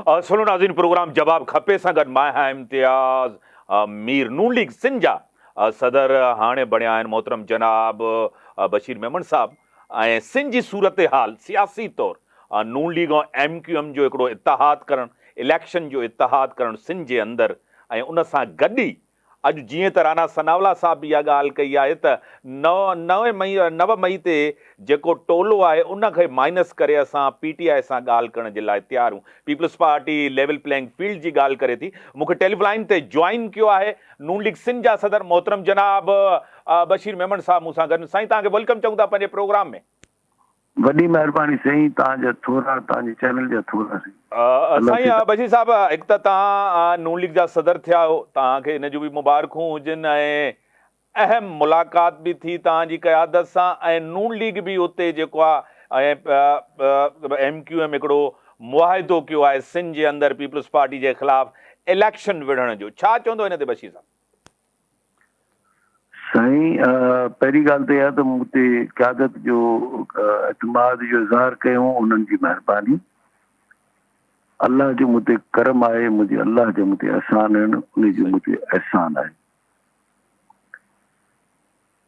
सुनो नाज़रीन, प्रोग्राम जवाब खपे सां गॾु मां आहियां इम्तियाज़ मीर। नून लीग सिंध जा सदर हाणे बणिया आहिनि मोहतरम जनाब बशीर मेमन साहब। ऐं सिंध जी सूरत हाल सियासी तौरु नून लीग ऐं MQM जो हिकिड़ो इतिहाद करणु, इलेक्शन जो इतिहाद करणु सिंध जे अंदरि, ऐं उन सां गॾु ई अॼु जीअं त राणा सनावला साहब बि इहा ॻाल्हि कई आहे त 9 मई ते जेको टोलो आहे उनखे माइनस करे असां PTI सां ॻाल्हि करण जे लाइ तयार आहियूं। Peoples Party level playing field जी ॻाल्हि करे थी। मूंखे टेलीफोन ते जॉइन कयो आहे नून लीग सिंध जा सदर मोहतरम जनाब बशीर मेमन साहब मूंसां गॾु। साईं, तव्हांखे वेलकम चऊं था पंहिंजे प्रोग्राम में। वॾी महिरबानी साईं, तव्हांजा थोरा, तव्हांजे चैनल जा थोरा साईं बशीर साहब, हिकु त तव्हां नून लीग जा सदर थिया आहियो, तव्हांखे इन जूं बि मुबारकूं हुजनि, ऐं अहम मुलाक़ात बि थी तव्हांजी क़यादत सां, ऐं नून लीग बि उते जेको आहे ऐं MQM हिकिड़ो मुआहिदो कयो आहे सिंध जे अंदरि पीपल्स पार्टी जे ख़िलाफ़ इलेक्शन विढ़ण जो। छा चवंदो हिन ते बशीर साहब? साईं, पहिरीं ॻाल्हि त इहा त मूं ते क़यादत जो एतमाद जो इज़हार कयूं, उन्हनि जी महिरबानी। अलाह जो मूं ते करम आहे, मुंहिंजे अलाह जो मूं ते एहसान आहिनि, उन जो मूं ते एहसान आहे।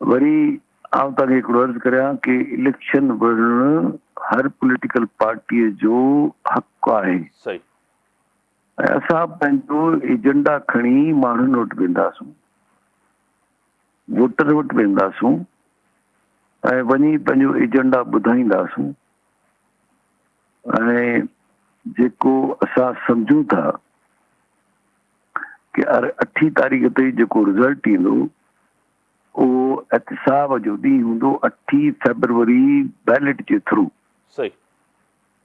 वरी आउं तव्हांखे हिकिड़ो अर्ज़ु करियां कि इलेक्शन विढ़णु हर पॉलिटिकल पार्टीअ जो हक़ आहे। सही। ऐं असां पंहिंजो एजेंडा खणी माण्हुनि वटि वेंदासूं, वोटर वटि वेंदासूं, ऐं वञी पंहिंजो एजेंडा ॿुधाईंदासूं। ऐं जेको असां सम्झूं था कि 8 तारीख़ ते जेको रिज़ल्ट ईंदो उहो एहतिसाब जो ॾींहुं हूंदो। 8 फेबरवरी बैलेट जे थ्रू सही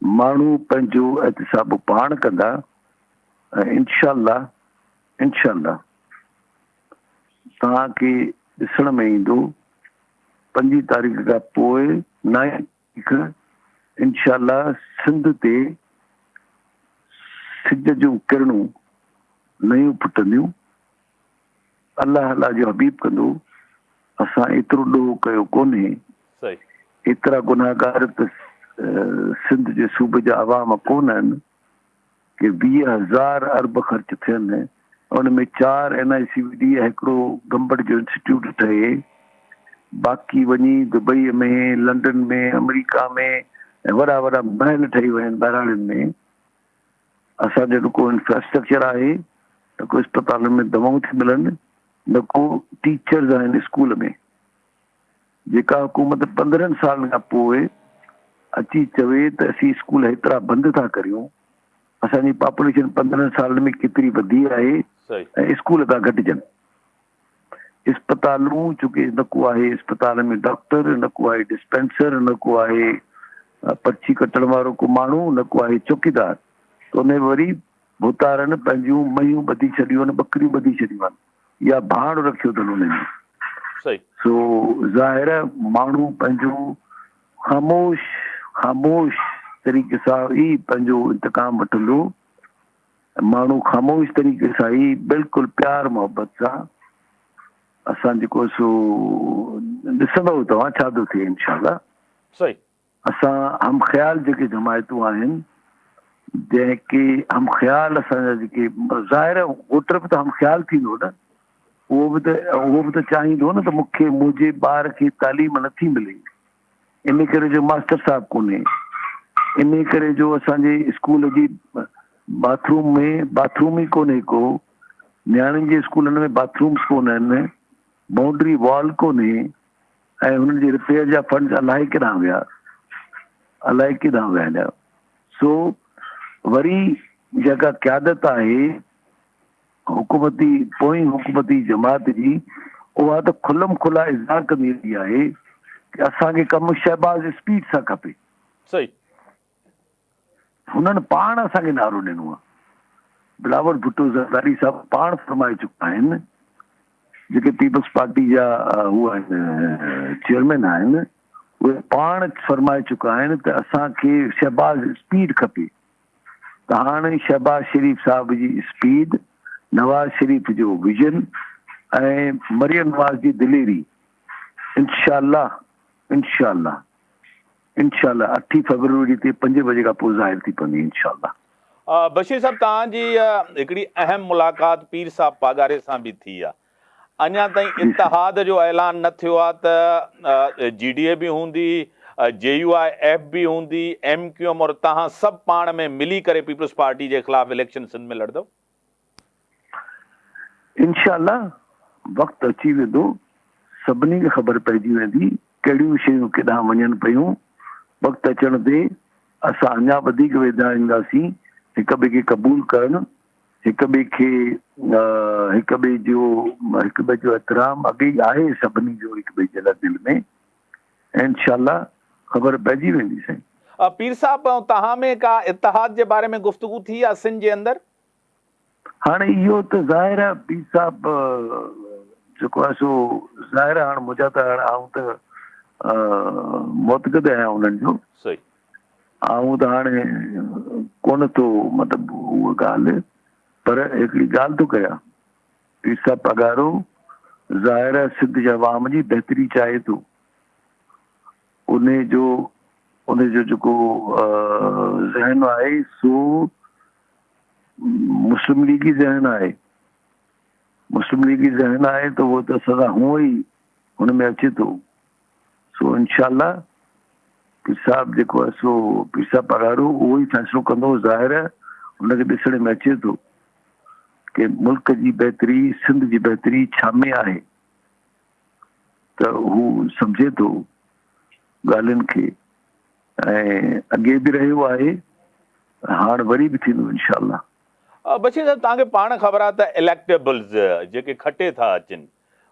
माण्हू पंहिंजो एहतिसाब पाण कंदा, ऐं इंशाअल्लाह तव्हांखे ॾिसण में ईंदो 5 तारीख़ खां पोइ 9 तारीख़ इंशाअल्लाह सिंध ते सिज जूं किरणूं नयूं फुटंदियूं। अलाह जो हबीब कंदो। असां एतिरो ॾोह कयो कोन्हे, एतिरा गुनाहगार त सिंध जे सूबे जा अवाम कोन आहिनि कि 20,000 अरब ख़र्च थियनि, उन में 4 NICVD, हिकिड़ो गंबड़ जो इंस्टीट्यूट ठहे, बाक़ी वञी दुबई में, लंडन में, अमेरिका में वॾा वॾा महल ठही विया आहिनि बहिराणियुनि में। असांजो न को इंफ्रास्ट्रक्चर आहे, न को अस्पतालनि में दवाऊं थी मिलनि, न को टीचर्स आहिनि स्कूल में। जेका हुकूमत 15 सालनि खां पोइ अची चवे त असीं स्कूल हेतिरा बंदि था करियूं, असांजी पॉपुलेशन 15 सालनि में केतिरी वधी आहे ऐं स्कूल था घटिजनि। अस्पतालूं चूंकि न को आहे अस्पताल में डॉक्टर, न को आहे डिस्पेंसर, न को आहे पर्ची कटण वारो को माण्हू, न को आहे चौकीदार, त उन वरी भुतारनि पंहिंजूं मयूं ॿधी छॾियूं आहिनि, ॿकरियूं ॿधी छॾियूं आहिनि, या भाड़ रखियो अथनि उन्हनि। सो ज़ाहिर माण्हू पंहिंजो ख़ामोश तरीक़े सां ई पंहिंजो इंतकाम वठंदो। माण्हू ख़ामोश तरीक़े सां ई बिल्कुलु प्यार मोहबत सां असां जेको सो ॾिसंदव तव्हां छा थो थिए इंशाअल्लाह। असां हम ख़्याल जेके जमायतूं आहिनि, जंहिंखे हम ख़्याल असांजा जेके ज़ाहिर वोटर बि त हम ख़्याल थींदो न, उहो बि त चाहींदो न त मूंखे मुंहिंजे ॿार खे तालीम नथी मिले, इन करे जो मास्टर साहब कोन्हे, इन करे जो असांजे स्कूल जी बाथरूम ई कोन्हे, को नियाणियुनि जे स्कूलनि में बाथरूम्स कोन आहिनि, बाउंड्री वॉल कोन्हे, ऐं हुननि जे रिपेयर जा फंड्स अलाए केॾां विया आहिनि। सो वरी जेका क़यादत आहे हुकूमती जमात जी, उहा त खुलम खुला इज़हार कंदी रही आहे कि असांखे कमु शहबाज़ स्पीड सां खपे। हुननि पाण असांखे नारो ॾिनो आहे। बिलावल भुट्टो ज़रदारी साहब पाण फरमाए चुका आहिनि, जेके पीपल्स पार्टी जा हू आहिनि चेयरमैन आहिनि, उहे पाण फरमाए चुका आहिनि त असांखे शहबाज़ स्पीड खपे। त हाणे शहबाज़ शरीफ़ साहब जी स्पीड, नवाज़ शरीफ़ जो विजन ऐं मरियम नवाज़ जी दिलेरी इंशाअल्लाह 8 फेबरवरी ते 5 बजे खां पोइ ज़ाहिर थी पवंदी इंशाअल्लाह। बशीर साहब तव्हांजी हिकिड़ी अहम मुलाक़ात पीर साहब पागारे सां बि थी आहे। अञा ताईं इतिहाद जो ऐलान न थियो आहे त GDA बि हूंदी, JUIF बि हूंदी, MQM और तव्हां सभु पाण में मिली करे पीपल्स पार्टी जे ख़िलाफ़ इलेक्शन सिंध में लड़दव? इंशाअल्लाह वक़्तु अची वेंदो, सभिनी खे ख़बर पइजी वेंदी कहिड़ियूं शयूं केॾांहुं वञनि पियूं। वक़्तु अचण ते असां अञा वधीक वेंदासीं हिक ॿिए खे क़बूल करणु, हिक ॿिए खे हिक ॿिए जो एतिराम अॻे ई आहे सभिनी जो हिक ॿिए जे लाइ दिलि में, ऐं इंशाअल्लाह ख़बर पइजी वेंदी साईं। पीर साहब तव्हां में का इतिहाद जे बारे में गुफ़्तगू थी आहे सिंध जे अंदरि? हाणे इहो त ज़ाहिर आहे पीर साहब जेको आहे सो ज़ाहिर आहे, हाणे मुंहिंजा त हाणे आऊं त मुतक़िद आहियां उन्हनि जो, सही, आऊं त हाणे कोन थो मतिलबु उहा ॻाल्हि, पर हिकिड़ी ॻाल्हि थो कयां, पीर साहब पगारो ज़ाहिर आहे सिंध जे अवाम जी बहितरी चाहे थो। उनजो जेको ज़हन आहे सो मुस्लिम लीगी ज़हन आहे। मुस्लिम लीगी ज़हन आहे त उहो त सदा हूअं ई हुन में अचे थो। सो इंशाअल्लाह पीर साहब जेको आहे सो पीर साहब पगारो उहो ई फ़ैसिलो कंदो। ज़ाहिर आहे हुनखे ॾिसण में अचे थो कि मुल्क जी बहितरी, सिंध जी बहितरी छा में आहे, त हू सम्झे थो ॻाल्हियुनि खे, ऐं अॻे बि रहियो आहे, हाणे वरी बि थींदो इंशाअल्लाह। बशीर साहब तव्हांखे पाण ख़बर आहे त इलेक्टेबल्स जेके खटे था अचनि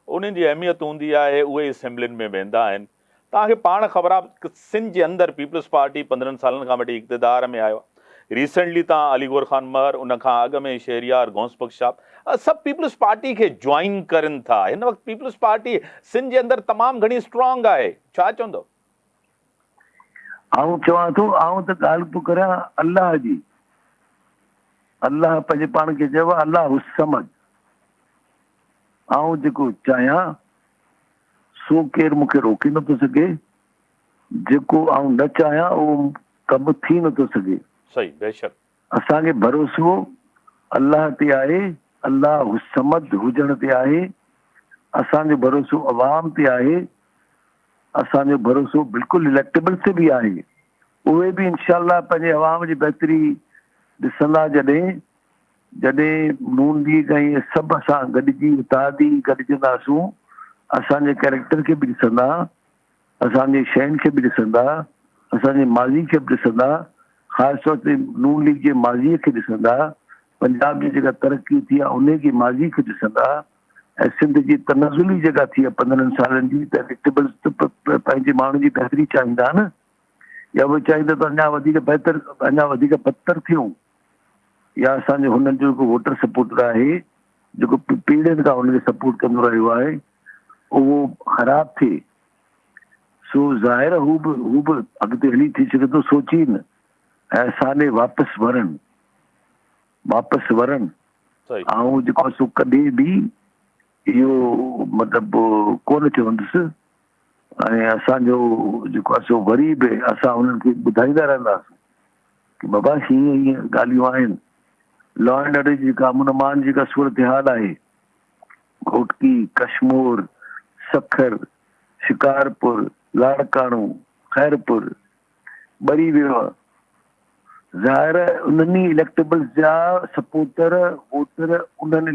उन्हनि जी अहमियत हूंदी आहे, उहे असेंबलियुनि में वेंदा आहिनि। तव्हांखे पाण ख़बर आहे कि सिंध जे अंदरि पीपल्स पार्टी 15 सालनि खां वठी इक़्तिदार में आयो आहे। रिसेंटली तव्हां अलीगोर ख़ान महर, उन खां अॻु में शहरियार गौस बख्श साहब सभु पीपल्स पार्टी खे ज्वाइन करनि था। हिन वक़्तु पीपल्स पार्टी सिंध जे अंदरि तमामु घणी स्ट्रॉन्ग आहे, छा चवंदो? आऊं चवां थो, आऊं त ॻाल्हि थो करियां अल्लाह जी। अल्लाह पंहिंजे पाण खे चयो आहे अल्लाह समद। आऊं जेको चाहियां सो केरु मूंखे रोके नथो सघे, जेको आऊं न चाहियां उहो कमु थी नथो सघे। सही, बेशक। असांखे भरोसो अल्लाह ते आहे, अल्लाह समद हुजण ते आहे। असांजो भरोसो अवाम ते आहे, असांजो भरोसो बिल्कुलु इलेक्टेबल ते बि आहे। उहे बि इंशाअल्लाह पंहिंजे अवाम जी बहितरी ॾिसंदा जॾहिं नून लीग ऐं सभु असां गॾिजी इत्तेहादी गॾिजंदासूं, असांजे कैरेक्टर खे बि ॾिसंदा, असांजी शयुनि खे बि ॾिसंदा, असांजे माज़ी खे बि ॾिसंदा, ख़ासि तौर ते नून लीग जे माज़ीअ खे ॾिसंदा, पंजाब जी जेका तरक़ी थी आहे उन जी माज़ी खे ॾिसंदा, ऐं सिंध जी तनज़ुली जेका थी आहे 15 सालनि जी, त इलेक्टेबल्स त पंहिंजे माण्हुनि जी बहितरी चाहींदा न, या उहे चाहींदा त अञा वधीक बहितर, अञा वधीक बदतर थियूं, या असांजो हुननि जो जेको वोटर सपोर्टर आहे जेको पीढ़ियुनि खां हुनखे सपोर्ट कंदो रहियो आहे उहो ख़राबु थिए। सो ज़ाहिर हू बि अॻिते हली थी सघे थो सोचीनि ऐं असांजे वापसि वरनि। ऐं जेको आहे सो कॾहिं बि इहो मतिलबु कोन चवंदुसि, ऐं असांजो जेको आहे सो वरी बि असां उन्हनि खे ॿुधाईंदा रहंदासीं कि बाबा हीअं ॻाल्हियूं आहिनि। लॉ एंड ऑर्डर जी जेका अमन अमान जेका सूरत हाल आहे, घोटकी, कश्मीर, सखर, शिकारपुर, लाड़काणो, खैरपुर ॿरी वियो आहे। ज़ाहिर उन्हनि इलेक्टेबल्स जा सपोर्टर वोटर उन्हनि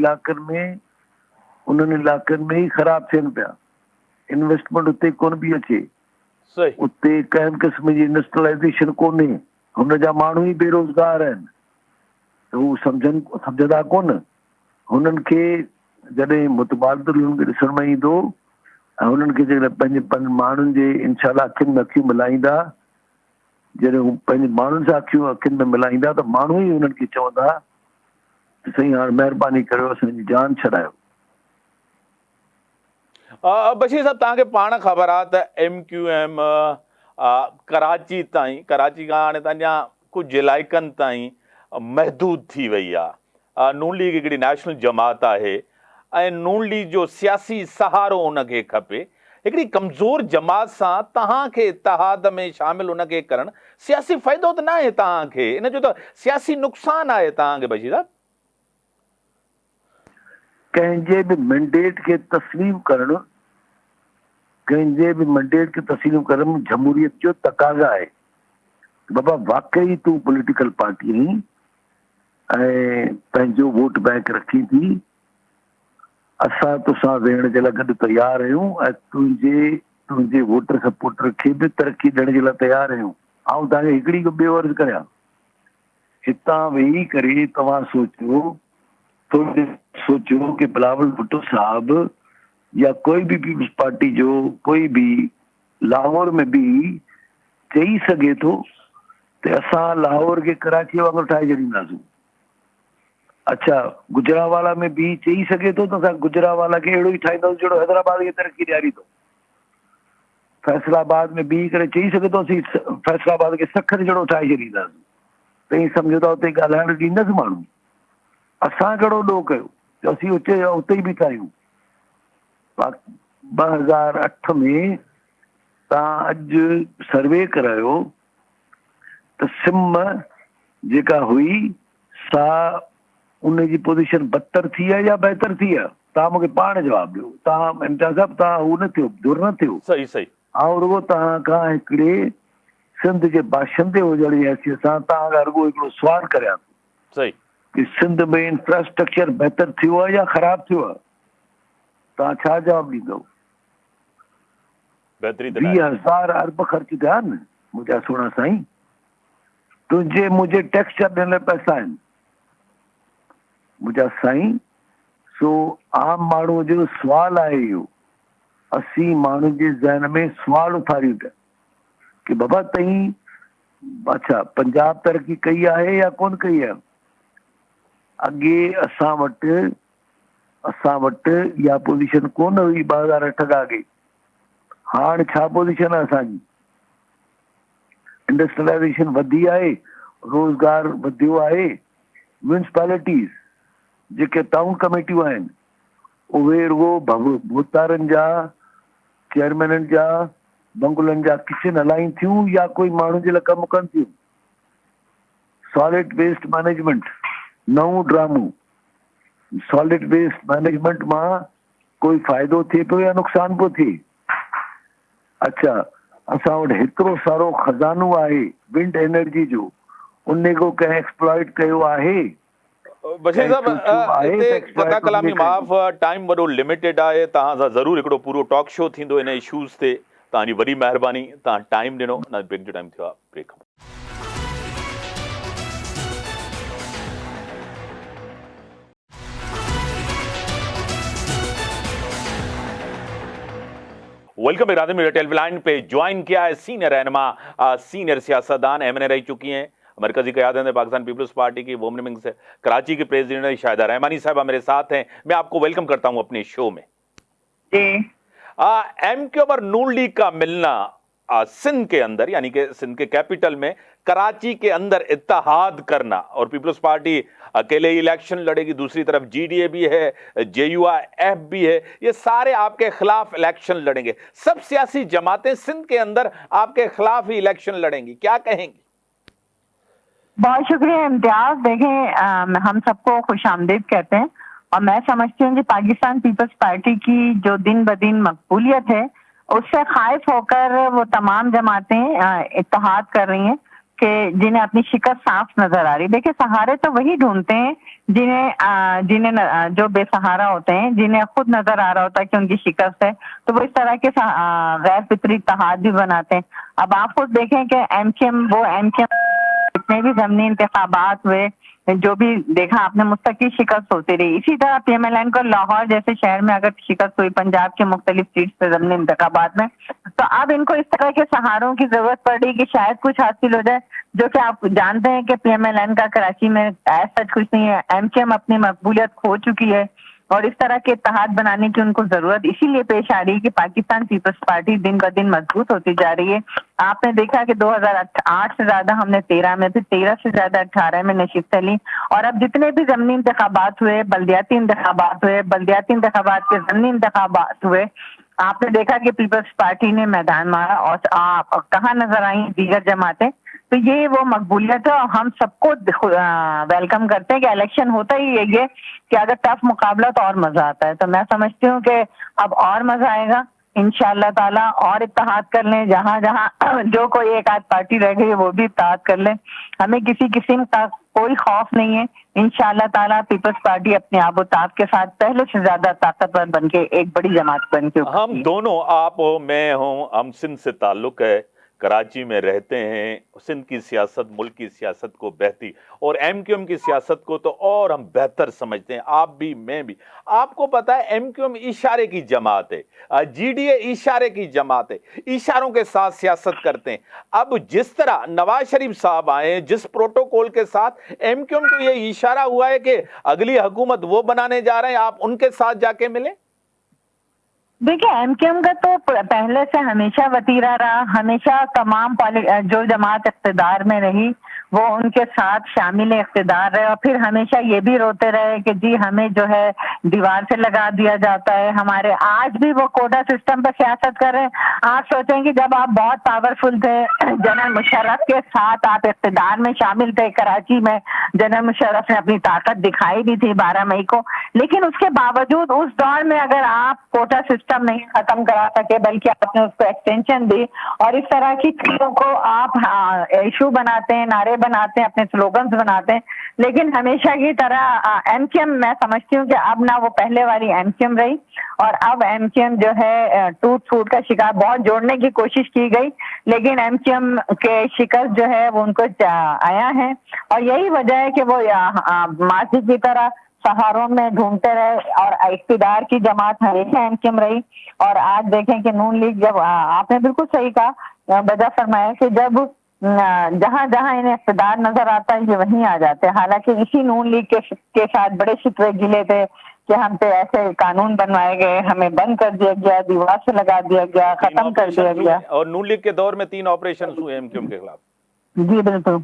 इलाइक़नि में ई ख़राब थियनि पिया। इन्वेस्टमेंट उते कोन बि अचे, उते कंहिं क़िस्म जी इंडस्ट्रियलाइज़ेशन कोन्हे, हुन जा माण्हू ई बेरोज़गार आहिनि, त हू सम्झंदा कोन। हुननि खे जॾहिं मुतबादिल हुननि खे ॾिसण में ईंदो ऐं हुननि खे जॾहिं पंहिंजे माण्हुनि जे इंशाअल्लाह अखियुनि में अखियूं मिलाईंदा, जॾहिं हू पंहिंजे माण्हुनि सां अखियुनि में मिलाईंदा त माण्हू ई हुननि खे चवंदा त साईं हाणे महिरबानी करियो असांजी जान छॾायो। बशीर साहब तव्हांखे पाण ख़बर आहे त MQM कराची खां हाणे त अञा कुझु इलाइक़नि ताईं महदूद थी वई आहे। नून लीग हिकिड़ी नेशनल जमात आहे ऐं नून लीग जो सियासी सहारो उनखे खपे। हिकिड़ी कमज़ोर जमात सां तव्हांखे इतिहाद में शामिल हुनखे करणु सियासी फ़ाइदो त न आहे तव्हांखे, इन जो त सियासी नुक़सानु आहे तव्हांखे बशीर साहब। कंहिंजे बि मैंडेट खे तस्लीम करणु, कंहिंजे बि मैंडेट खे तस्लीम करणु जमहूरियत जो तक़ाज़ा आहे। बाबा वाकई तूं पॉलिटिकल पार्टी आहीं ऐं पंहिंजो वोट बैंक रखी थी, असां तोसां वेहण जे लाइ गॾु तयारु आहियूं ऐं तुंहिंजे वोटर सपोर्टर खे बि तरक़ी ॾियण जे लाइ तयारु आहियूं। ऐं तव्हांखे हिकिड़ी ॿियो अर्ज़ु करियां, हितां वेही करे तव्हां सोचियो कि बिलावल भुट्टो साहब या कोई भी पीपल्स पार्टी जो कोई भी लाहौर में भी चई सघे थो त असां लाहौर खे कराची वांगुरु ठाहे छॾींदासीं। अच्छा, गुजरावाला में भी चई सघे थो त असां गुजरावाला खे अहिड़ो ई ठाहींदासीं जहिड़ो हैदराबाद खे तरक़ी ॾियारी थो। फैसलाबाद में भी करे चई सघे थो असीं फैसलाबाद खे सखर जहिड़ो ठाहे छॾींदासीं। त ईअं सम्झो था उते ॻाल्हाइण ॾींदसि माण्हू? असां कहिड़ो ॾोह कयो जो असीं उते ई बीठा आहियूं। 2008 में तव्हां अॼु सर्वे करायो त सिम जेका हुई सा उनजी पोज़ीशन बदतर थी आहे या बहितर थी आहे? तव्हां मूंखे पाण जवाबु ॾियो। तव्हां इम्तियाज़ साहब तव्हां हू न थियो, दुर न थियो। सही सही। ऐं रुगो तव्हां खां हिकिड़े सिंध जे बाशिंदे हुजण जी हैसियत सां तव्हां खां रुगो हिकिड़ो सुवालु करियां थो सही कि सिंध में इंफ्रास्ट्रक्चर बहितर थियो आहे या ख़राब थियो आहे? तव्हां छा जवाबु ॾींदव? बहितरी 20,000 अरब ख़र्च थिया आहिनि मुंहिंजा सोना साईं। तुंहिंजे मुंहिंजे टैक्स जा ॾियण लाइ पैसा आहिनि मुंहिंजा साईं। सो आम माण्हूअ जो सुवाल आहे इहो, असीं माण्हुनि जे ज़हन में सुवाल उथारियूं था कि बाबा तई अच्छा पंजाब तरक़ी कई आहे या कोन कई आहे? अॻे असां वटि इहा पोज़ीशन कोन हुई 2008 खां अॻे। हाणे छा पोज़ीशन आहे असांजी? इंडस्ट्रियलाइज़ेशन वधी आहे, रोज़गार वधियो आहे। म्यूनिसिपैलिटीज़ जेके टाउन कमेटियूं आहिनि उहे रुगो भूतारनि जा चेयरमैननि जा बंगुलनि जा किचन हलाइनि थियूं या कोई माण्हू जे लाइ कमु कनि थियूं? सॉलिड वेस्ट मैनेजमेंट नओं ड्रामो। सॉलिड वेस्ट मैनेजमेंट मां कोई फ़ाइदो थिए पियो या नुक़सान पियो थिए? अच्छा, असां वटि हेतिरो सारो खज़ानो आहे विंड एनर्जी जो, उन को कंहिं एक्सप्लॉइट कयो आहे? बशीर साहब हिते कथा कलामी माफ़, टाइम वॾो लिमिटेड आहे। तव्हां सां ज़रूरु हिकिड़ो पूरो टॉक शो थींदो इन इशूज़ ते। तव्हांजी वॾी महिरबानी, तव्हां टाइम ॾिनो। न ब्रेक जो टाइम थियो आहे, ब्रेक। वेलकम इरादे में टेलीविजन लाइन पे ज्वाइन किया है सीनियर रहनुमा, सीनियर सियासतदान एमएनए रह चुकी हैं, मरकजी क़यादत है पाकिस्तान पीपल्स पार्टी की, वुमेन विंग से कराची की प्रेसिडेंट शाहिदा रहमानी साहबा मेरे साथ हैं। मैं आपको वेलकम करता हूं अपने शो में। एमक्यू और नून लीग का मिलना सिंध के अंदर, यानी कि सिंध के कैपिटल में कराची के अंदर इत्तेहाद करना, और पीपल्स पार्टी अकेले इलेक्शन लड़ेगी, दूसरी तरफ जीडीए भी है, जेयूआईएफ भी है, ये सारे आपके खिलाफ इलेक्शन लड़ेंगे। सब सियासी जमातें सिंध के अंदर आपके खिलाफ ही इलेक्शन लड़ेंगी, क्या कहेंगी? बहुत शुक्रिया इम्तियाज। देखें, हम सबको खुशामदीद कहते हैं और मैं समझती हूँ कि पाकिस्तान पीपल्स पार्टी की जो दिन ब दिन मकबूलियत है उससे खाइफ होकर वो तमाम जमातें इत्तेहाद कर रही हैं कि जिन्हें अपनी शिकस्त साफ नजर आ रही। देखिए, सहारे तो वही ढूंढते हैं जिन्हें जो बेसहारा होते हैं, जिन्हें खुद नजर आ रहा होता है कि उनकी शिकस्त है, तो वो इस तरह के गैर फितरी इत्तेहाद भी बनाते हैं। अब आप खुद देखें कि एमकेएम जितने भी ज़मीनी इंतखाबात हुए, जो भी देखा आपने, मुस्तकिल शिकस्त होती रही। इसी तरह पीएमएलएन को लाहौर जैसे शहर में अगर शिकस्त हुई, पंजाब के मुख्तलिफ सीट्स पे ज़मीनी इंतखाबात में, तो अब इनको इस तरह के सहारों की जरूरत पड़ रही कि शायद कुछ हासिल हो जाए, जो कि आप जानते हैं कि पीएमएलएन का कराची में ऐसा कुछ नहीं है। एमकेएम अपनी मकबूलियत खो चुकी है और इस तरह के इत्तेहाद बनाने की उनको जरूरत इसीलिए पेश आ रही है कि पाकिस्तान पीपल्स पार्टी दिन ब दिन मजबूत होती जा रही है। आपने देखा कि 2008 से ज्यादा हमने 13 में, फिर 13 से ज्यादा 18 में नशिस्तें ली, और अब जितने भी ज़मीनी इंतखाबात हुए, बल्दियाती इंतखाबात हुए, बल्दियाती इंतखाबात के ज़मीनी इंतखाबात हुए, आपने देखा कि पीपल्स पार्टी ने मैदान मारा और कहाँ नजर आई दीगर जमातें। तो ये वो मकबूलियत है और हम सबको वेलकम करते हैं कि इलेक्शन होता ही यही है कि अगर टफ मुकाबला तो और मजा आता है। तो मैं समझती हूँ कि अब और मजा आएगा इंशाअल्लाह ताला, और इत्तेहाद कर लें, जहां जहां जो कोई एक आध पार्टी रह गई है वो भी इत्तेहाद कर लें। हमें किसी किस्म का कोई खौफ नहीं है। इंशाअल्लाह ताला पीपल्स पार्टी अपने आबोताब के साथ पहले से ज्यादा ताकतवर बन के एक बड़ी जमात बन के हम दोनों, आप हो मैं हूँ, हम सिंध से ताल्लुक है, कराची में रहते हैं। सिंध की सियासत, मुल्क की सियासत को बेहती और एमक्यूएम की सियासत को तो और हम बेहतर समझते हैं, आप भी मैं भी। आपको पता है एमक्यूएम इशारे की जमात है, जीडीए इशारे की जमात है, इशारों के साथ सियासत करते हैं। अब जिस तरह नवाज शरीफ साहब आए, जिस प्रोटोकॉल के साथ एमक्यूएम को ये इशारा हुआ है कि अगली हुकूमत वो बनाने जा रहे हैं, आप उनके साथ जाके मिले। देखिए, एमक्यूएम का तो पहले से हमेशा वतीरा रहा, हमेशा तमाम जो जमात इख्तिदार में रही वो उनके साथ शामिल इख्तिदार रहे, और फिर हमेशा ये भी रोते रहे कि जी हमें जो है दीवार से लगा दिया जाता है। हमारे आज भी वो कोटा सिस्टम पर सियासत कर रहे हैं। आप सोचें कि जब आप बहुत पावरफुल थे, जनरल मुशर्रफ के साथ आप इख्तिदार में शामिल थे, कराची में जनरल मुशर्रफ ने अपनी ताकत दिखाई भी थी 12 मई को, लेकिन उसके बावजूद उस दौर में अगर आप कोटा सिस्टम नहीं खत्म करा सके बल्कि आपने उसको एक्सटेंशन दी और इस तरह की चीजों को आप इशू बनाते हैं, नारे बनाते हैं, अपने स्लोगन्स बनाते हैं। लेकिन हमेशा की तरह एमक्यूएम, मैं समझती हूँ कि अब ना वो पहले वाली एमक्यूएम रही, और अब एमक्यूएम जो है टूट फूट का शिकार, बहुत जोड़ने की कोशिश की गई लेकिन एमक्यूएम के शिकस्त जो है वो उनको आया है, और यही वजह है कि वो माजी की तरह सहारों में ढूंढते रहे और इख्तिदार की जमात हमेशा एमक्यूएम रही। और आज देखें कि नून लीग, जब आपने बिल्कुल सही कहा, वजह फरमाया कि जब जहां जहां इन्हें इख्तिदार नजर आता है ये वहीं आ जाते हैं। हालांकि इसी नून लीग के साथ बड़े शिकवे गिले थे कि हम पे ऐसे कानून बनवाए गए, हमें बंद कर दिया गया, दीवार से लगा दिया गया, खत्म कर दिया गया, और नून लीग के दौर में 3 ऑपरेशन हुए एमक्यूएम के खिलाफ। जी बिल्कुल।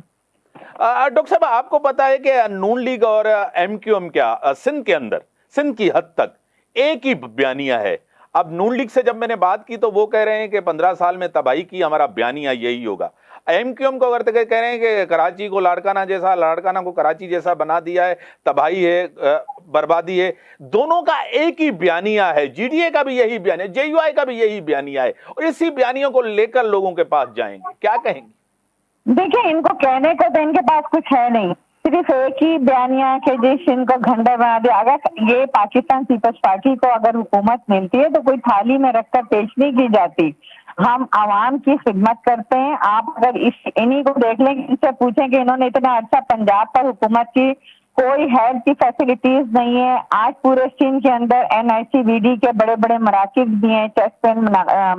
डॉक्टर साहब, आपको पता है कि नून लीग और एमक्यूएम क्या सिंध के अंदर, सिंध की हद तक एक ही बयानिया है। अब नून लीग से जब मैंने बात की तो वो कह रहे हैं कि 15 साल में तबाही की, हमारा बयानिया यही होगा। एमक्यूएम को अगर तक कह रहे हैं कि कराची को लाड़काना को कराची जैसा बना दिया है, तबाही है, बर्बादी है। दोनों का एक ही बयानिया है, जीडीए का भी यही बयानिया है, जेयूआई का भी यही बयानिया है, और इसी बयानियों को लेकर लोगों के पास जाएंगे, क्या कहेंगे? देखिए, इनको कहने को तो इनके पास कुछ है नहीं, सिर्फ एक ही बयानिया के जिस इनको घंटा बना दिया। अगर ये पाकिस्तान पीपल्स पार्टी को अगर हुकूमत मिलती है तो कोई थाली में रखकर पेश नहीं की जाती, हम आवाम की खिदमत करते हैं। आप अगर इन्हीं को देख लें, इनसे पूछें कि इन्होंने इतना अच्छा पंजाब पर हुकूमत की, कोई हेल्थ की फैसिलिटीज नहीं है। आज पूरे सिंध के अंदर NICVD के बड़े बड़े मराकिज भी हैं, चेस्ट पेन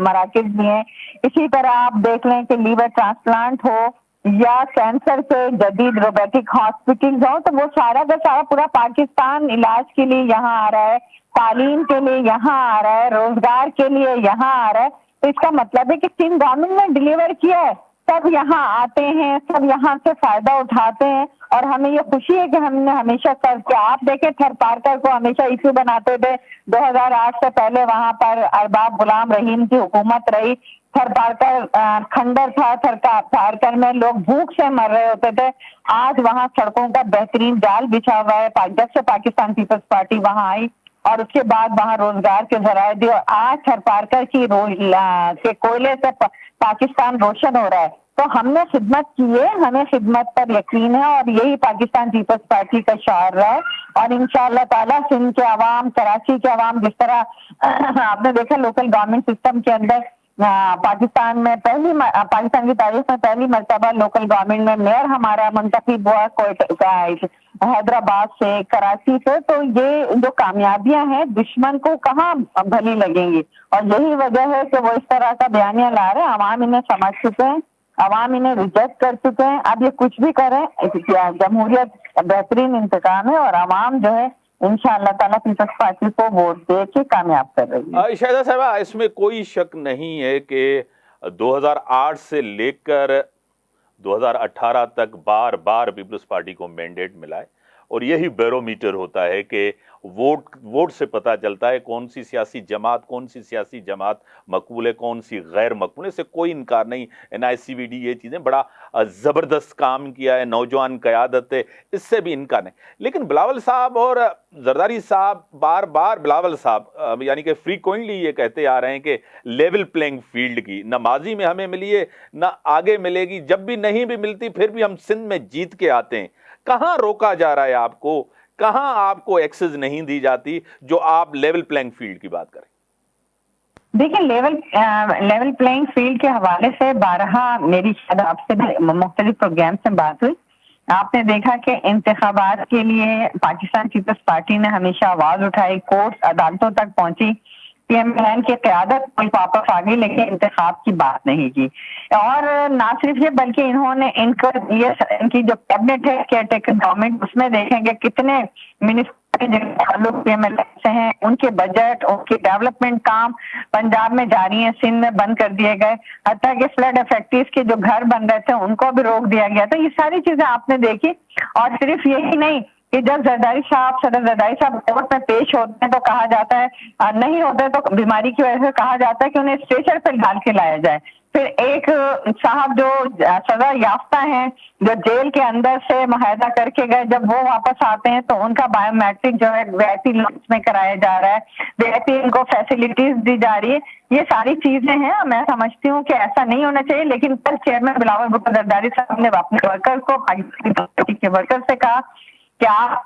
मराकिज भी हैं। इसी तरह आप देख लें कि लीवर ट्रांसप्लांट हो या कैंसर के जदीद रोबोटिक हॉस्पिटल्स हो, तो वो सारा का सारा पूरा पाकिस्तान इलाज के लिए यहाँ आ रहा है, तालीम के लिए यहाँ आ रहा है, रोजगार के लिए यहाँ आ रहा है। तो इसका मतलब है कि सिंध गवर्नमेंट ने डिलीवर किया है, सब यहाँ आते हैं, सब यहाँ से फायदा उठाते हैं, और हमें ये खुशी है कि हमने हमेशा सर्व किया। आप देखें, थर पार्कर को हमेशा इशू बनाते थे, 2008 से पहले वहां पर अरबाब गुलाम रहीम की हुकूमत रही, थर पार्कर खंडर था, थर पार्कर में लोग भूख से मर रहे होते थे। आज वहां सड़कों का बेहतरीन जाल बिछा हुआ है, जब से पाकिस्तान पीपल्स पार्टी वहां आई, और उसके बाद वहां रोजगार के जराए दिए, और आज थर पार्कर की के कोयले से पाकिस्तान रोशन हो रहा है। तो हमने खिदमत की है, हमें खिदमत पर यकीन है, और यही पाकिस्तान पीपल्स पार्टी का शार रहा है। और इंशाअल्लाह ताला सिंध के अवाम, कराची के अवाम, जिस तरह आपने देखा लोकल गवर्नमेंट सिस्टम के अंदर पाकिस्तान की तारीख में पहली मर्तबा लोकल गवर्नमेंट में मेयर हमारा मुंतखब हुआ हैदराबाद से, कराची से। तो ये जो कामयाबियां हैं दुश्मन को कहाँ भली लगेंगी, और यही वजह है कि वो इस तरह का बयानिया ला रहे हैं। अवाम इन्हें समझ चुके हैं, अवाम इन्हें रिजेक्ट कर चुके हैं। अब ये कुछ भी करें, जमहूरियत बेहतरीन इंतकाम है, और अवाम जो है इंशाअल्लाह ताला पीपल्स पार्टी को वोट दे के कामयाब कर रही है। शाहिदा साहबा, इसमें कोई शक नहीं है कि 2008 से लेकर 2018 तक बार बार पीपल्स पार्टी को मैंडेट मिला है, और यही बैरोमीटर होता है कि वोट से पता चलता है कौन सी सियासी जमात मकबूल है, कौन सी गैर मकबूल है। इससे कोई इनकार नहीं। NICVD ये चीज़ें बड़ा ज़बरदस्त काम किया है, नौजवान क़यादत है, इससे भी इनकार नहीं। लेकिन बिलावल साहब और जरदारी साहब बार बार बिलावल साहब यानी कि फ्रीक्वेंटली ये कहते आ रहे हैं कि लेवल प्लेइंग फील्ड की न माजी में हमें मिली है न आगे मिलेगी, जब भी नहीं भी मिलती फिर भी हम सिंध में जीत के आते हैं। कहाँ रोका जा रहा है आपको, कहाँ आपको एक्सेस नहीं दी जाती जो आप लेवल प्लेइंग फील्ड की बात करें? देखिए, लेवल प्लेइंग फील्ड के हवाले से 12 मेरी शायद आपसे मुख्तलिफ प्रोग्राम से बात हुई। आपने देखा कि इंतखाबात के लिए पाकिस्तान पीपल्स पार्टी ने हमेशा आवाज उठाई, कोर्ट अदालतों तक पहुंची, PMLN की क़यादत वापस आ गई, लेकिन इंतखाब की बात नहीं की। और ना सिर्फ ये बल्कि इन्होंने इनकी जो कैबिनेट है केयरटेकर गवर्नमेंट, उसमें देखेंगे कितने मिनिस्टर ताल्लुक PMLN से हैं, उनके बजट, उनके डेवलपमेंट काम पंजाब में जारी है, सिंध में बंद कर दिए गए, हत्ता कि फ्लड इफेक्टिव के जो घर बन रहे थे उनको भी रोक दिया गया। तो ये सारी चीजें आपने देखी। और सिर्फ यही नहीं कि जब सदर जरदारी साहब कोर्ट में पेश होते हैं तो कहा जाता है, नहीं होते तो बीमारी की वजह से कहा जाता है कि उन्हें स्ट्रेचर पर डाल के लाया जाए। फिर एक साहब जो सजा याफ्ता हैं, जो जेल के अंदर से मुआहदा करके गए, जब वो वापस आते हैं तो उनका बायोमेट्रिक जो है VIP लॉन्च में कराया जा रहा है, VIP इनको फैसिलिटीज दी जा रही है। ये सारी चीजें हैं। मैं समझती हूँ कि ऐसा नहीं होना चाहिए, लेकिन कल चेयरमैन बिलावल भुट्टो जरदारी साहब ने अपने वर्कर को, पाकिस्तानी पार्टी के वर्कर से कहा कि आप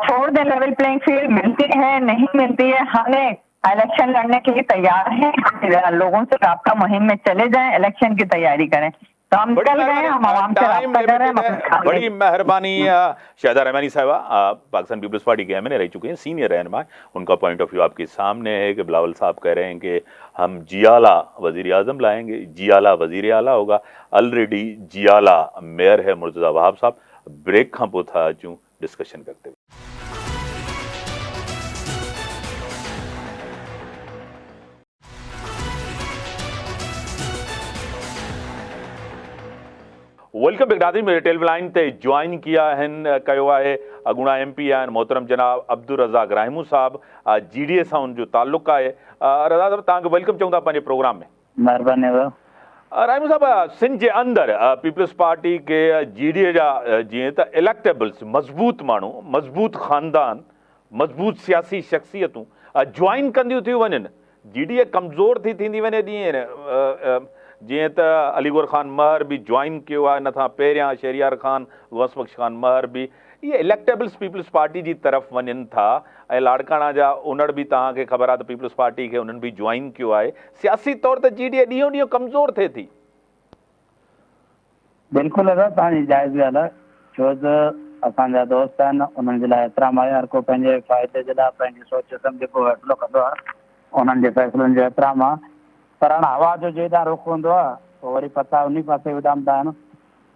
छोड़ दें लेवल प्लेइंग फील्ड, मिलती है नहीं मिलती है, हमें इलेक्शन लड़ने के लिए तैयार हैं, लोगों से राब्ता मुहिम में चले जाएं, इलेक्शन की तैयारी करें। तो हम चल गए, हम आवाम से राब्ता कर रहे हैं। बड़ी मेहरबानी शाहिदा रहमानी साहिबा, पाकिस्तान पीपल्स पार्टी के MNA रह चुके हैं, सीनियर रहनुमा। उनका पॉइंट ऑफ व्यू आपके सामने है कि बिलावल साहब कह रहे हैं कि हम जियाला वजीर आजम लाएंगे, जियाला वजीर आला होगा। ऑलरेडी जियाला मेयर है मुर्तज़ा वहाब साहब। ब्रेक खां पोइ था अचूं डिस्कशन करते हुए। वेलकम बैक नाज़रीन। मेरे टेलीविजन लाइन ते ज्वाइन किया है कयो आहे अगुणा MP आहिनि मोहतरम जनाब अब्दुल रज़ाक राहिमू साहब, GDA सां उनजो ताल्लुक़ आहे। रज़ा साहब तव्हांखे वेलकम चऊं था पंहिंजे प्रोग्राम में। महिरबानी। राहिमू साहब, सिंध जे अंदरि पीपल्स पार्टी के GDA जा जीअं त इलेक्टेबल्स, मज़बूत माण्हू, मज़बूत ख़ानदान, मज़बूत सियासी शख़्सियतूं ज्वाइन कंदियूं थियूं वञनि, GDA कमज़ोर थींदी वञे ॾींहं जीअं त अलीगोर ख़ान महर भी ज्वाइन कियो आहे, नथा पहिरियां शहरियार ख़ान, गौस बख्श ख़ान महर भी, ये इलेक्टेबल्स पीपल्स पार्टी जी तरफ़ वञनि था। ऐं लाड़काणा जा ओनर भी तव्हांखे ख़बर आहे त पीपल्स पार्टी खे उन्हनि भी ज्वाइन कियो आहे। सियासी तौर ते GDA ॾींहों ॾींहुं कमज़ोर थिए थी। बिल्कुलु दादा, तव्हांजी जाइज़ ॻाल्हि आहे, छो त असांजा दोस्त आहिनि, उन्हनि जे लाइ एतिराम आहे, हर को पंहिंजे फ़ाइदे जे लाइ पंहिंजी सोच सम्झ को फ़ैसिलो कंदो आहे, उन्हनि जे फ़ैसिलनि जो एतिराम आहे। पर हाणे हवा जो जेॾां रुख हूंदो आहे पोइ वरी पता उन पासे विधामंदा आहिनि।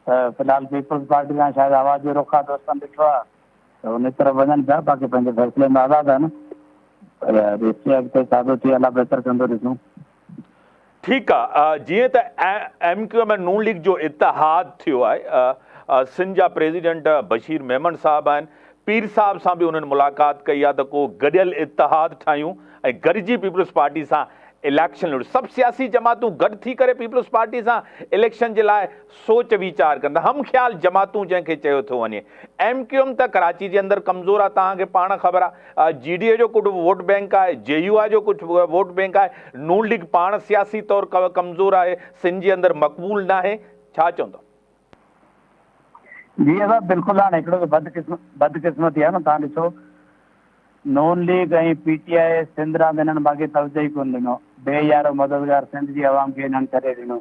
त फ़िलहाल पीपल्स पार्टी खां शायदि हवा जो रुख आहे, दोस्तनि ॾिठो आहे त उन तरफ़ वञनि पिया, बाक़ी पंहिंजे फ़ैसिले में आज़ादु आहिनि। पर ॾिसी अॻिते सादो थी अलाह बहितर कंदो ॾिसूं। ठीकु आहे। जीअं त MQM ऐं नून लीग जो इतिहाद थियो आहे, सिंध जा प्रेसिडेंट बशीर मेमन साहब आहिनि, पीर साहब सां बि उन्हनि मुलाक़ात कई आहे त को गॾियल इतिहाद ठाहियूं ऐं गॾिजी पीपल्स पार्टी सां इलेक्शन लड़ूं। सभु सियासी जमातूं गॾु थी करे पीपल्स पार्टी सां इलेक्शन जे लाइ सोच वीचार कंदा, हम ख़्याल जमातूं जंहिंखे चयो थो वञे। MQM त कराची जे अंदरि कमज़ोर आहे, तव्हांखे पाण ख़बर आहे। GDA जो कुझु वोट बैंक आहे, JUI जो कुझु वोट बैंक आहे, नून लीग पाण सियासी तौर कमज़ोर आहे, सिंध जे अंदरि मक़बूल न आहे। छा चवंदा? जी दादा, बिल्कुलु। हाणे हिकिड़ो बदकिस्मती आहे न, तव्हां ॾिसो नून लीग ऐं PTI सिंध रांदि हिननि बाक़ी तवजो ई कोन ॾिनो, बेयारो मददगार सिंध जी आवाम खे हिननि छॾे ॾिनो।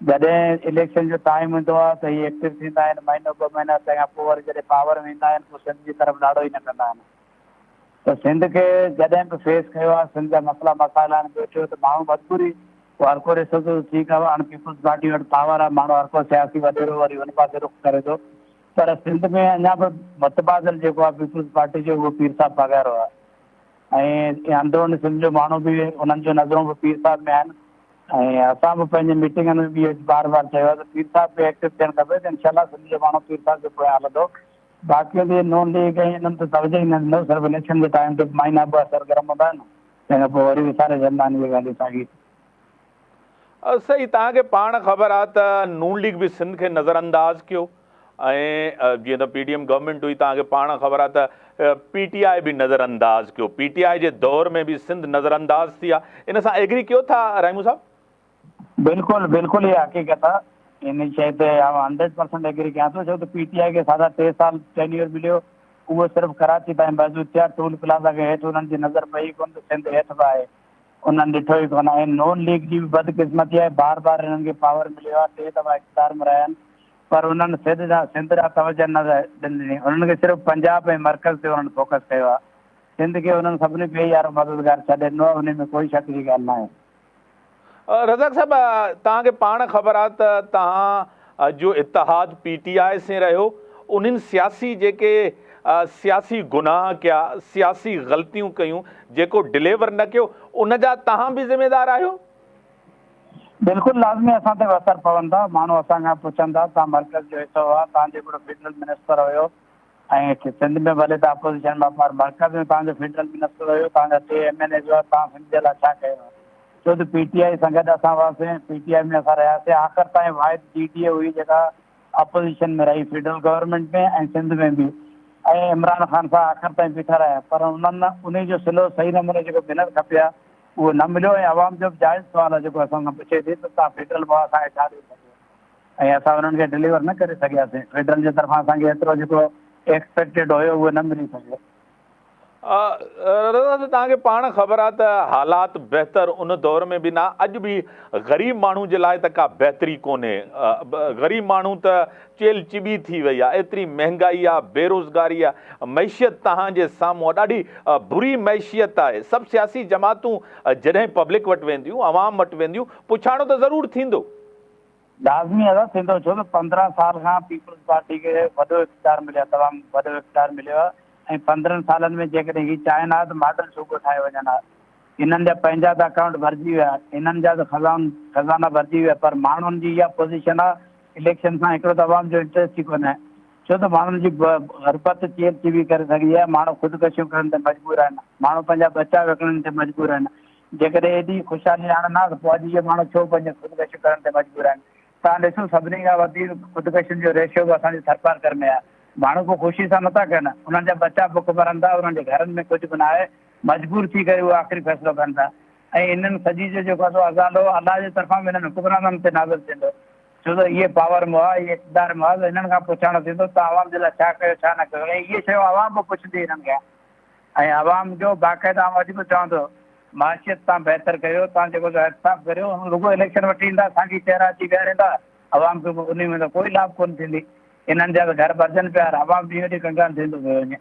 जॾहिं इलेक्शन जो टाइम हूंदो आहे त हीअ एक्टिव थींदा आहिनि, महीनो ॿ महीना, तंहिंखां पोइ वरी जॾहिं पावर में ईंदा आहिनि पोइ सिंध जी तरफ़ ॾाढो ई न कंदा आहिनि। त सिंध खे जॾहिं बि फेस कयो आहे, सिंध जा मसइला मसाइला आहिनि, ॿियो थियो त माण्हू मजबूरी, पोइ हर को ॾिसो त ठीकु आहे हाणे पीपल्स पार्टी वटि पावर आहे, माण्हू हर को सियासी वॾेरो वरी उन पासे रुख करे थो। पर सिंध में अञा बि मुतबादिल जेको आहे पीपल्स पार्टी जो, उहो पीर साहब पघारो आहे, ऐं अंदरूनी सिंध जो माण्हू बि उन्हनि जूं नज़रूं बि पीर साहब में आहिनि। ऐं असां बि पंहिंजी मीटिंगनि में बि बार बार चयो आहे त पीर साहब बि एक्टिव थियणु खपे, त इनशाला सिंध जो माण्हू पीर साहब जे पोयां हलंदो। बाक़ी जे नॉन लीग ऐं इन्हनि ते तवजो ई न ॾिनो, सिर्फ़ु इलेक्शन जे टाइम ते महीना ॿ सरगर्म हूंदा आहिनि, तंहिंखां पोइ वरी विसारे छॾींदा आहिनि इहे ॻाल्हियूं साॻी। सही, तव्हांखे पाण ख़बर आहे त नून लीग बि सिंध खे नज़रअंदाज़ कयो ऐं जीअं त PDM गवर्नमेंट हुई, तव्हांखे पाण ख़बर आहे त PTI बि नज़रअंदाज़ कयो, PTI जे दौर में बि सिंध नज़रअंदाज़ थी आहे। इन सां एग्री कयो था राइमू साहब? बिल्कुलु बिल्कुलु, इहा हक़ीक़त आहे। इन शइ ते 100% एग्री कयां थो, छो त PTI खे साढा 3 साल टेन्योर मिलियो, उहो सिर्फ़ु कराची ताईं महदूद थिया। टूल प्लाज़ा खे हेठि उन्हनि जी नज़र पई कोन त सिंध हेठि बि आहे, उन्हनि ॾिठो ई कोन। ऐं नॉन लीग जी बि बदकिस्मती आहे, बार बार हिननि खे पावर मिलियो आहे, 3 दफ़ा इक़्तिदार में रहिया आहिनि, पर उन्हनि सिंध ॾांहुं तवजो न ॾिनी। उन्हनि खे सिर्फ़ु पंजाब ऐं मर्कज़ ते उन्हनि फोकस कयो आहे। सिंध खे उन्हनि सभिनी ॿिए यारो मददगार छॾे ॾिनो आहे, उन में कोई शक जी ॻाल्हि न आहे। रज़ाक साहब, तव्हांखे पाण ख़बर आहे त तव्हां जो इतिहाद PTI से रहियो, उन्हनि सियासी जेके सियासी गुनाह कया, सियासी ग़लतियूं कयूं, जेको डिलीवर न कयो, उन जा तव्हां बि ज़िम्मेदार आहियो? बिल्कुलु लाज़मी असां ते असरु पवंदा। माण्हू असां खां पुछंदा तव्हां मर्कज़ जो हिसो हुआ, तव्हांजो हिकिड़ो फेडरल मिनिस्टर हुयो, ऐं सिंध में भले तव्हां अपोज़िशन में, पर मर्कज़ में तव्हांजो फेडरल मिनिस्टर हुयो, तव्हांजा 3 MLA हुआ, तव्हां सिंध जे लाइ छा कयो? छो त PTI सां गॾु असां हुआसीं, PTI में असां रहियासीं। आख़िर ताईं वाहिद GDA हुई जेका अपोज़िशन में रही, फेडरल गवर्नमेंट में ऐं सिंध में बि, ऐं इमरान ख़ान सां आख़िर ताईं बीठा रहिया, पर उन्हनि उन जो सिलो सही नमूने जेको मिलणु खपे आहे उहो न मिलियो। ऐं आवाम जो बि जाइज़ सुवाल आहे जेको असां खां पुछे थी त तव्हां फेडरल मां असांखे छा ॾेई सघो, ऐं असां उन्हनि खे डिलीवर न करे सघियासीं। फेडरल जे तरफ़ां असांखे एतिरो जेको एक्सपेक्टेड हुयो उहो न मिली सघियो। तव्हांखे पाण ख़बर आहे त हालात बहितर उन दौर में बि न, अॼु बि ग़रीब माण्हू जे लाइ त का बहितरी कोन्हे। ग़रीब माण्हू त चेल चिॿी थी वई आहे, एतिरी महांगाई आहे, बेरोज़गारी आहे, मैशियत तव्हांजे साम्हूं आहे, ॾाढी बुरी मैशियत आहे। सभु सियासी जमातूं जॾहिं पब्लिक वटि वेंदियूं, आवाम वटि वेंदियूं, पुछाणो त ज़रूरु थींदो। लाज़मी अदा थींदो, छो त 15 साल खां पीपल्स पार्टी खे वॾो इक़्तिदार मिलियो आहे, तमामु वॾो इक़्तिदार मिलियो आहे। ऐं 15 सालनि में जेकॾहिं हीअ चाहिनि हा त मॉडल सूबो ठाहे वञनि हा। इन्हनि जा पंहिंजा त अकाउंट भरिजी विया, इन्हनि जा त खज़ाना भरिजी विया, पर माण्हुनि जी इहा पोज़ीशन आहे, इलेक्शन सां हिकिड़ो त अवाम जो इंट्रस्ट ई कोन्हे, छो त माण्हुनि जी ग़रबत चेर चिवी करे सघी आहे। माण्हू ख़ुदकशियूं करण ते मजबूर आहिनि, माण्हू पंहिंजा बचा विकिणण ते मजबूर आहिनि। जेकॾहिं एॾी ख़ुशहाली आणनि हा त पोइ अॼु इहे माण्हू छो पंहिंजे ख़ुदकशियूं करण ते मजबूर आहिनि? तव्हां ॾिसो सभिनी खां वधीक ख़ुदकशियुनि जो रेशियो बि असांजे थरपारकर में आहे। माण्हू को ख़ुशी सां नथा कनि, उन्हनि जा बचा बुख भरनि था, उन्हनि जे घरनि में कुझु बि न आहे, मजबूर थी करे उहे आख़िरी फ़ैसिलो कनि था। ऐं इन्हनि सॼी जो जेको आहे अज़ालो अलाह जे तरफ़ां बि इन्हनि हुकुमराननि ते नाज़िल थींदो, छो त इहे पावर में आहे, इहे इक़्तिदार में आहे, हिननि खां पुछाणो थींदो त आवाम जे लाइ छा कयो छा न कयो। ऐं इहे शयूं आवाम बि पुछंदी हिननि खां, ऐं आवाम जो बाक़ाइदा अॼु बि चवां थो माशियत तव्हां बहितर कयो, तव्हां जेको एहतिसाब करियो, रुॻो इलेक्शन वठी ईंदा, साॻी चहिरा अची बीहारींदा, आवाम खे उन में त कोई लाभ कोन थींदी। इन्हनि जा त घर भरजनि पिया, आवाम ॾींहों ॾींहुं कंगाल थींदो पियो वञे।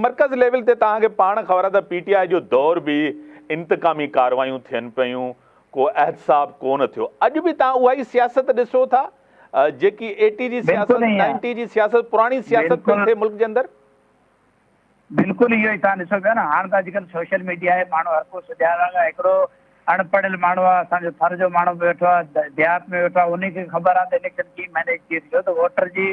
मर्कज़ लेवल ते तव्हांखे पाण ख़बर आहे त PTI जो दौर बि इंतकामी कार्रवायूं थियनि पियूं, को एहतिसाब कोन थियो। अॼु बि तव्हां उहा ई सियासत ॾिसो था जेकी 80 जी सियासत, 90 जी सियासत, पुराणी सियासत पई थिए मुल्क जे अंदरि? बिल्कुलु इहो ई तव्हां ॾिसो पिया न। हाणे त अॼुकल्ह सोशल मीडिया आहे, माण्हू हर को सुञाणण लाइ, हिकिड़ो अनपढ़ियल माण्हू आहे, असांजो थर जो माण्हू बि वेठो आहे, देहात में वेठो आहे, उनखे ख़बर आहे त इलेक्शन कीअं मैनेज थी थियो, त वोटर जी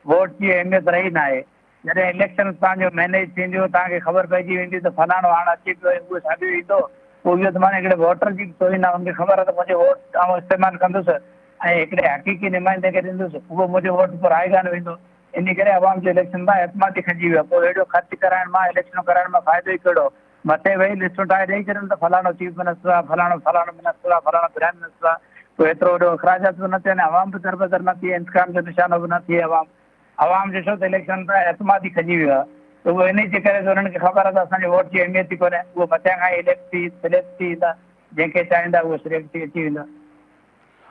वोट जी अहमियत रही न आहे। जॾहिं इलेक्शन तव्हांजो मैनेज थींदियो, तव्हांखे ख़बर पइजी वेंदी त फलाणो हाणे अची पियो, उहो साॻियो ईंदो, पोइ इहो त माने हिकिड़े वोटर जी कोई न, उनखे ख़बर आहे त मुंहिंजो वोट आउं इस्तेमालु कंदुसि ऐं हिकिड़े हक़ीक़ी नुमाइंदे खे ॾींदुसि, उहो मुंहिंजो वोट पोइ राय कान वेंदो। इन करे आवाम जो इलेक्शन मां एतमादी खजी वियो, पोइ हेॾो ख़र्च कराइण मां, इलेक्शन कराइण मां फ़ाइदो ई कहिड़ो? मथे वेही लिस्टूं ठाहे ॾेई छॾनि त फलाणो चीफ मिनिस्टर आहे, फलाणो मिनिस्टर आहे, फलाणो प्राइम मिनिस्टर आहे, पोइ एतिरो वॾो अख़राजात बि न थियनि, आवाम बि दरबदर न थिए, इंतकाम जो निशानो बि न थिए। आवाम जो छो त इलेक्शन त एतमादी खजी वियो आहे, त उहो इन जे करे उन्हनि खे ख़बर आहे त असांजे वोट जी अहमियत ई कोन्हे। उहो मथियां खां इलेक्ट थी सिलेक्ट थी ईंदा, जंहिंखे चाहींदा उहो सिलेक्ट थी अची वेंदा।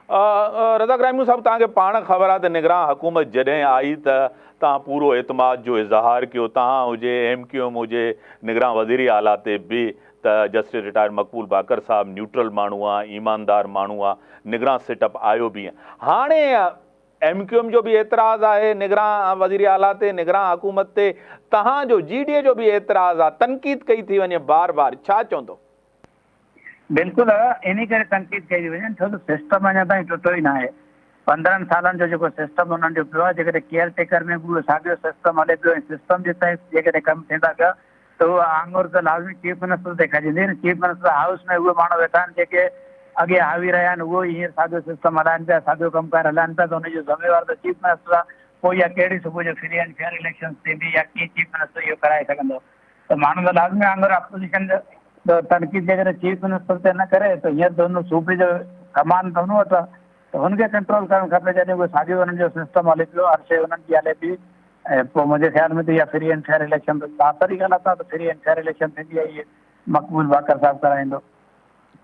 रज़ाक राइमू साहब, तव्हांखे पाण ख़बर आहे त निगरान हुकूमत जॾहिं आई त तव्हां पूरो एतमाद जो इज़हार कयो, तव्हां हुजे, MQM हुजे, निगरान वज़ीर आला ते बि त जस्टिस रिटायर मक़बूल बाकर साहब न्यूट्रल माण्हू आहे, ईमानदार माण्हू आहे, निगरान सेटअप आयो बि आहे। हाणे MQM जो बि एतिराज़ आहे निगरान वज़ीर आला ते, निगरान हुकूमत ते, तव्हांजो GDA जो बि एतिराज़ आहे, तनक़ीद कई थी वञे बार बार, छा चवंदो? बिल्कुलु इन करे तनक़ीद कई थी वञे, छो त सिस्टम अञा ताईं टुटो ई न आहे। 15 सालनि जो जेको सिस्टम उन्हनि जो पियो आहे, जेकॾहिं केयर टेकर में बि उहो साॻियो सिस्टम हले पियो ऐं सिस्टम जे तहत जेकॾहिं कमु थींदा पिया त उहो आङुर त लाज़मी चीफ मिनिस्टर ते खॼंदी न। चीफ मिनिस्टर हाउस में उहे माण्हू वेठा आहिनि जेके अॻे हावी रहिया आहिनि, उहो हींअर साॻियो सिस्टम हलाइनि पिया, साॻियो कमकार हलाइनि पिया, त हुनजो ज़िम्मेवार त चीफ मिनिस्टर आहे। पोइ इहा कहिड़ी सुबुह जो फ्री एंड फेयर इलेक्शन थींदी या कीअं चीफ मिनिस्टर इहो कराए सघंदो, त माण्हू त लाज़मी आङुर अपोज़िशन जो तनक़ीद जेकॾहिं चीफ मिनिस्टर ते न करे त हींअर त हुन सूबे जो कमान त हुन वटि आहे, त हुनखे कंट्रोल करणु खपे। जॾहिं उहो साॻियो हुननि जो सिस्टम हले पियो, हर शइ हुननि जी हले पई, ऐं पोइ मुंहिंजे ख़्याल में त इहा फ्री एंड फेयर इलेक्शन त तातरी ग़लति आहे, त फ्री एंड फेयर इलेक्शन थींदी आहे, इहे मक़बूल बाकर साहब कराईंदो।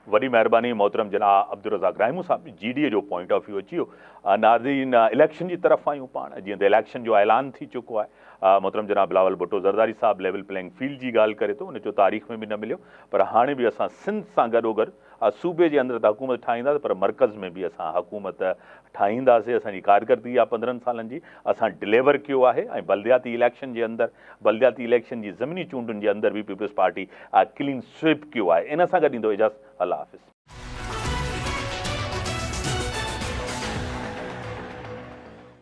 वॾी महिरबानी मोहतरम जनाब अब्दुल रज़ाक राहिमू साहब, GDA जो पॉइंट ऑफ व्यू अची वियो। नाज़रीन, इलेक्शन जी तरफ़ आहियूं पाण, जीअं त इलेक्शन जो ऐलान थी चुको आहे। मोहतरम जनाब बिलावल भुट्टो ज़रदारी साहब लेवल प्लेइंग फील्ड जी ॻाल्हि करे थो, उनजो तारीख़ में बि न मिलियो, पर हाणे बि असां सिंध सां गॾोगॾु सूबे जे अंदरि त हुकूमत ठाहींदासीं, पर मर्कज़ में बि असां हुकूमत ठाहींदासीं। असांजी कारकर्दगी आहे 15 सालनि जी, असां डिलीवर कयो आहे, ऐं बल्दियाती इलेक्शन जे अंदरि, बल्दियाती इलेक्शन जी ज़मीनी चूंडुनि जे अंदरि बि पीपल्स पार्टी क्लीन स्वीप कयो आहे। इन सां गॾु ईंदो इजाज़त, अल्लाह हाफ़िज़।